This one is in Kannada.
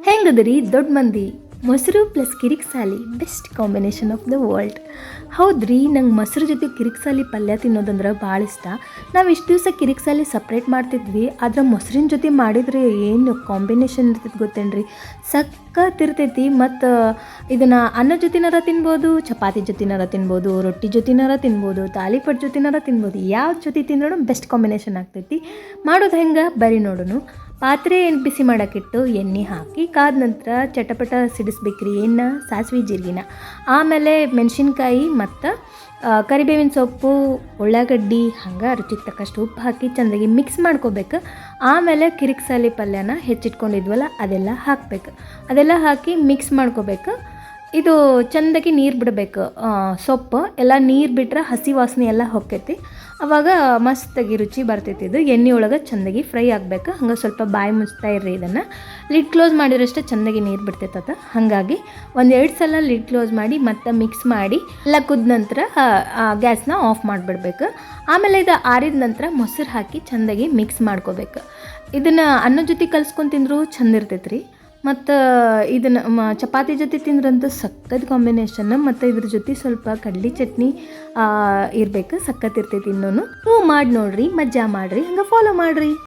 ಹೆಂಗದ್ರಿ ದೊಡ್ಡ ಮಂದಿ ಮೊಸರು ಪ್ಲಸ್ ಕಿರಿಕ್ಸಾಲಿ best combination of the world. ಹೌದ್ರಿ, ನಂಗೆ ಮೊಸರು ಜೊತೆ ಕಿರಿಕ್ಸಾಲಿ ಪಲ್ಯ ತಿನ್ನೋದಂದ್ರೆ ಭಾಳ ಇಷ್ಟ. ನಾವು ಇಷ್ಟು ದಿವಸ ಕಿರಿಕ್ಸಾಲಿ ಸಪ್ರೇಟ್ ಮಾಡ್ತಿದ್ವಿ, ಆದ್ರೆ ಮೊಸರಿನ ಜೊತೆ ಮಾಡಿದರೆ ಏನು ಕಾಂಬಿನೇಷನ್ ಇರ್ತೈತೆ ಗೊತ್ತೇನ್ರಿ, ಸಕ್ಕತ್ತಿರ್ತೈತಿ. ಮತ್ತು ಇದನ್ನು ಅನ್ನ ಜೊತೆನಾರ ತಿನ್ಬೋದು, ಚಪಾತಿ ಜೊತೆನಾರ ತಿನ್ಬೋದು, ರೊಟ್ಟಿ ಜೊತೆನಾರ ತಿನ್ಬೋದು, ತಾಲಿಪಟ್ಟು ಜೊತೆನಾರ ತಿನ್ಬೋದು. ಯಾವ ಜೊತೆ ತಿನ್ನೋಣ ಬೆಸ್ಟ್ ಕಾಂಬಿನೇಷನ್ ಆಗ್ತೈತಿ. ಮಾಡೋದು ಹೆಂಗೆ ಬರೀ ನೋಡೋಣ. ಪಾತ್ರೆ ಬಿಸಿ ಮಾಡೋಕ್ಕಿಟ್ಟು ಎಣ್ಣೆ ಹಾಕಿ ಕಾದ ನಂತರ ಚಟಪಟ ಸಿಡಿಸ್ಬೇಕ್ರಿ ಎಣ್ಣೆ, ಸಾಸಿವೆ, ಜೀರಿಗೆನ. ಆಮೇಲೆ ಮೆಣಸಿನ್ಕಾಯಿ ಮತ್ತು ಕರಿಬೇವಿನ ಸೊಪ್ಪು, ಉಳ್ಳಾಗಡ್ಡಿ, ಹಂಗೆ ರುಚಿಗೆ ತಕ್ಕಷ್ಟು ಉಪ್ಪು ಹಾಕಿ ಚೆಂದಾಗಿ ಮಿಕ್ಸ್ ಮಾಡ್ಕೋಬೇಕು. ಆಮೇಲೆ ಕಿರಿಕ್ಸಾಲಿ ಪಲ್ಯನ ಹೆಚ್ಚಿಟ್ಕೊಂಡಿದ್ವಲ್ಲ ಅದೆಲ್ಲ ಹಾಕಬೇಕು. ಅದೆಲ್ಲ ಹಾಕಿ ಮಿಕ್ಸ್ ಮಾಡ್ಕೋಬೇಕು. ಇದು ಚೆಂದಾಗಿ ನೀರು ಬಿಡಬೇಕು. ಸೊಪ್ಪು ಎಲ್ಲ ನೀರು ಬಿಟ್ರೆ ಹಸಿ ವಾಸನೆ ಎಲ್ಲ ಹೊಕ್ಕೈತಿ. ಆವಾಗ ಮಸ್ತಾಗಿ ರುಚಿ ಬರ್ತೈತಿ. ಇದು ಎಣ್ಣೆ ಒಳಗೆ ಚೆಂದಾಗಿ ಫ್ರೈ ಆಗಬೇಕು. ಹಂಗೆ ಸ್ವಲ್ಪ ಬಾಯಿ ಮುಚ್ತಾ ಇರ್ರಿ. ಇದನ್ನು ಲಿಡ್ ಕ್ಲೋಸ್ ಮಾಡಿರೋಷ್ಟೇ ಚೆಂದಾಗಿ ನೀರು ಬಿಡ್ತೈತದ. ಹಾಗಾಗಿ 1-2 ಸಲ ಲಿಡ್ ಕ್ಲೋಸ್ ಮಾಡಿ ಮತ್ತೆ ಮಿಕ್ಸ್ ಮಾಡಿ ಎಲ್ಲ ಕುದ ನಂತರ ಗ್ಯಾಸ್ನ ಆಫ್ ಮಾಡಿಬಿಡ್ಬೇಕು. ಆಮೇಲೆ ಇದು ಆರಿದ ನಂತರ ಮೊಸರು ಹಾಕಿ ಚೆಂದಾಗಿ ಮಿಕ್ಸ್ ಮಾಡ್ಕೋಬೇಕು. ಇದನ್ನು ಅನ್ನದ ಜೊತೆ ಕಲ್ಸ್ಕೊಂಡು ತಿಂದರೂ ಚೆಂದ ಇರ್ತೈತೆ ರೀ. ಮತ್ತು ಇದನ್ನು ಚಪಾತಿ ಜೊತೆ ತಿಂದ್ರಂತೂ ಸಕ್ಕತ್ ಕಾಂಬಿನೇಷನ್. ಮತ್ತು ಇದ್ರ ಜೊತೆ ಸ್ವಲ್ಪ ಕಡ್ಲಿ ಚಟ್ನಿ ಇರಬೇಕು, ಸಕ್ಕತ್ ಇರ್ತೈತಿ. ಇನ್ನೂ ನೀವು ಮಾಡಿ ನೋಡ್ರಿ, ಮಜಾ ಮಾಡಿರಿ, ಹಂಗೆ ಫಾಲೋ ಮಾಡಿರಿ.